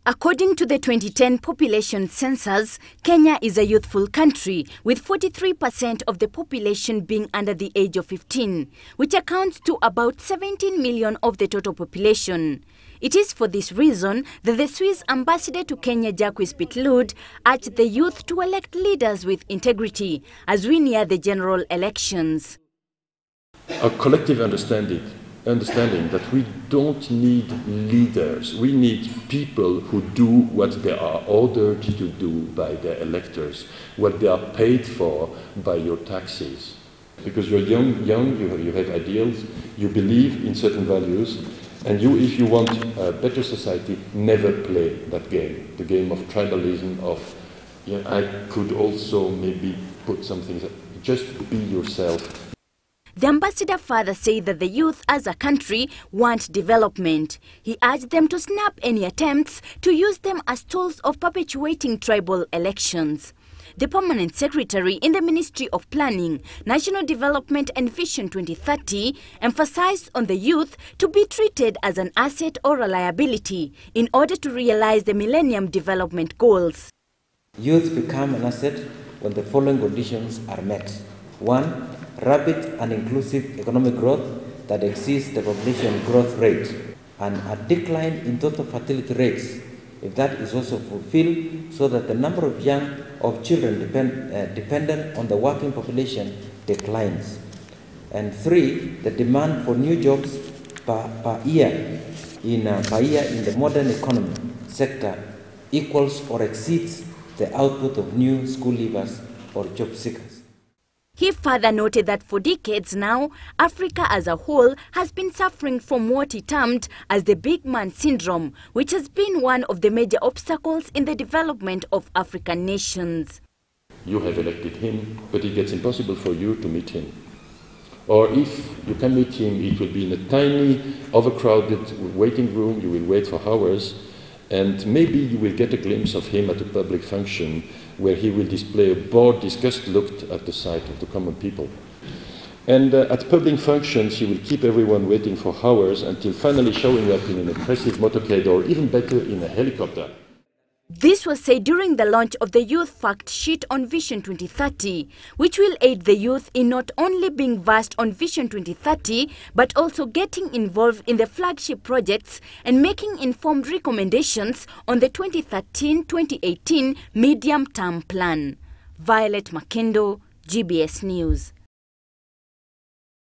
According to the 2010 population census, Kenya is a youthful country, with 43% of the population being under the age of 15, which accounts to about 17 million of the total population. It is for this reason that the Swiss ambassador to Kenya, Jacques Spitlud, urged the youth to elect leaders with integrity as we near the general elections. A collective understanding that we don't need leaders. We need people who do what they are ordered to do by their electors, what they are paid for by your taxes. Because you're young, you have ideals, you believe in certain values, and if you want a better society, never play that game, the game of tribalism, I could also maybe put something, just be yourself. The ambassador further said that the youth as a country want development. He urged them to snap any attempts to use them as tools of perpetuating tribal elections. The permanent secretary in the Ministry of Planning, National Development and Vision 2030 emphasized on the youth to be treated as an asset or a liability in order to realize the Millennium Development Goals. Youth become an asset when the following conditions are met. 1. Rapid and inclusive economic growth that exceeds the population growth rate, and a decline in total fertility rates, if that is also fulfilled, so that the number of children dependent on the working population declines. And 3, the demand for new jobs per year in the modern economy sector equals or exceeds the output of new school leavers or job seekers. He further noted that for decades now, Africa as a whole has been suffering from what he termed as the big man syndrome, which has been one of the major obstacles in the development of African nations. You have elected him, but it gets impossible for you to meet him. Or if you can meet him, it will be in a tiny, overcrowded waiting room. You will wait for hours, and maybe you will get a glimpse of him at a public function where he will display a bored, disgusted look at the sight of the common people. And at public functions, he will keep everyone waiting for hours until finally showing up in an impressive motorcade, or even better, in a helicopter. This was said during the launch of the Youth Fact Sheet on Vision 2030, which will aid the youth in not only being versed on Vision 2030, but also getting involved in the flagship projects and making informed recommendations on the 2013-2018 medium-term plan. Violet Makendo, GBS News.